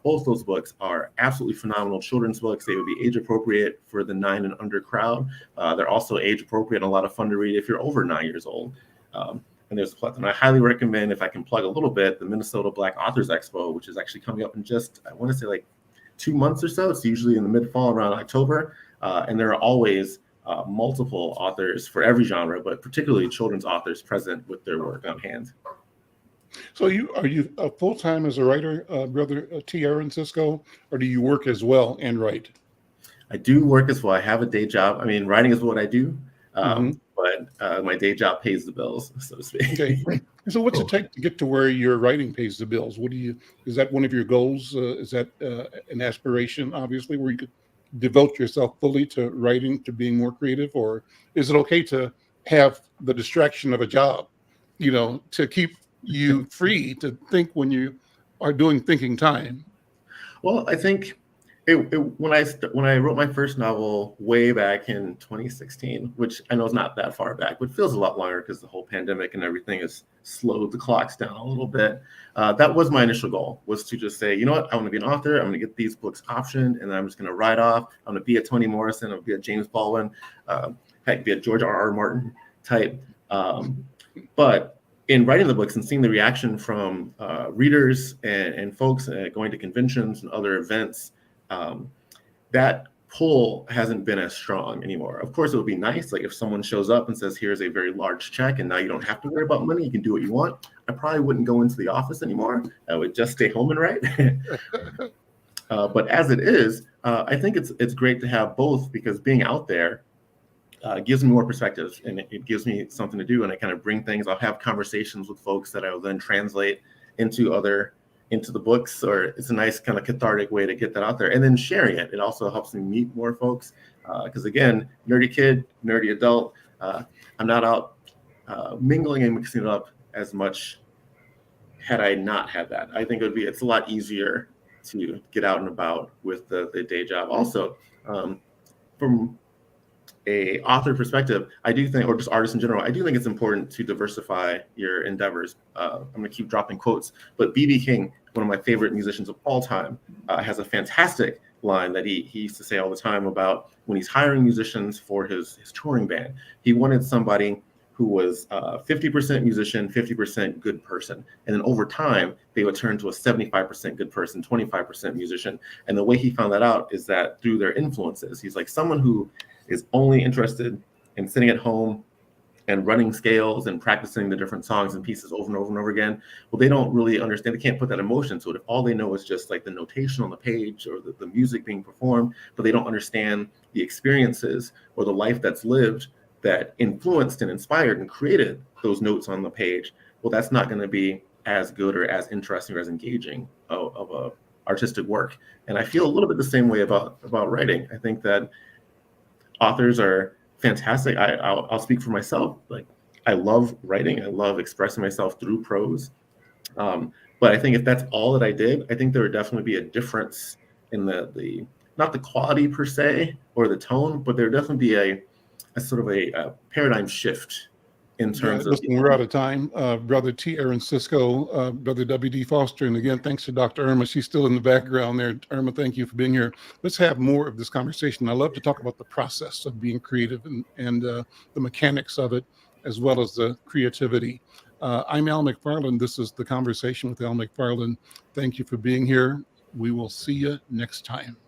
Both those books are absolutely phenomenal children's books. They would be age appropriate for the 9 and under crowd. They're also age appropriate and a lot of fun to read if you're over 9 years old. And there's a plethora. And I highly recommend, if I can plug a little bit, the Minnesota Black Authors Expo, which is actually coming up in just, I want to say, like 2 months or so. It's usually in the mid-fall, around October. And there are always multiple authors for every genre, but particularly children's authors present with their work on hand. So are you full-time as a writer, Brother T. Aaron Cisco, or do you work as well and write? I do work as well. I have a day job. I mean, writing is what I do. But my day job pays the bills, so to speak. Okay. So what's it take to get to where your writing pays the bills? Is that one of your goals? Is that an aspiration, obviously, where you could devote yourself fully to writing, to being more creative? Or is it okay to have the distraction of a job, to keep you free to think when you are doing thinking time? Well, I think When I wrote my first novel way back in 2016, which I know is not that far back, but feels a lot longer because the whole pandemic and everything has slowed the clocks down a little bit. That was my initial goal, was to just say, you know what, I want to be an author. I'm going to get these books optioned, and then I'm just going to ride off. I'm going to be a Toni Morrison. I'm going to be a James Baldwin, heck, be a George R.R. Martin type. But in writing the books and seeing the reaction from readers and folks going to conventions and other events, that pull hasn't been as strong anymore. Of course, it would be nice, like if someone shows up and says, here's a very large check, and now you don't have to worry about money, you can do what you want. I probably wouldn't go into the office anymore. I would just stay home and write. But as it is, I think it's great to have both, because being out there gives me more perspectives, and it gives me something to do, and I kind of bring things. I'll have conversations with folks that I will then translate into the books, or it's a nice kind of cathartic way to get that out there. And then sharing it also helps me meet more folks, because again, nerdy kid, nerdy adult, I'm not out mingling and mixing it up as much had I not had that. I think it's a lot easier to get out and about with the day job. Also, from a author perspective, I do think, or just artists in general, I do think it's important to diversify your endeavors. I'm going to keep dropping quotes, but B.B. King, one of my favorite musicians of all time, has a fantastic line that he used to say all the time about when he's hiring musicians for his touring band. He wanted somebody who was 50% musician, 50% good person. And then over time, they would turn to a 75% good person, 25% musician. And the way he found that out is that through their influences. He's like, someone who is only interested in sitting at home and running scales and practicing the different songs and pieces over and over and over again, well, they don't really understand. They can't put that emotion to it. If all they know is just like the notation on the page or the music being performed, but they don't understand the experiences or the life that's lived that influenced and inspired and created those notes on the page, well, that's not going to be as good or as interesting or as engaging of a artistic work. And I feel a little bit the same way about writing. I think that authors are fantastic. I'll speak for myself. Like, I love writing. I love expressing myself through prose. But I think if that's all that I did, I think there would definitely be a difference in the not the quality per se or the tone, but there would definitely be a sort of a paradigm shift in terms of. Listen, we're out of time. Brother T. Aaron Cisco, Brother W.D. Foster, and again, thanks to Dr. Irma. She's still in the background there. Irma, thank you for being here. Let's have more of this conversation. I love to talk about the process of being creative and the mechanics of it, as well as the creativity. I'm Al McFarlane. This is The Conversation with Al McFarlane. Thank you for being here. We will see you next time.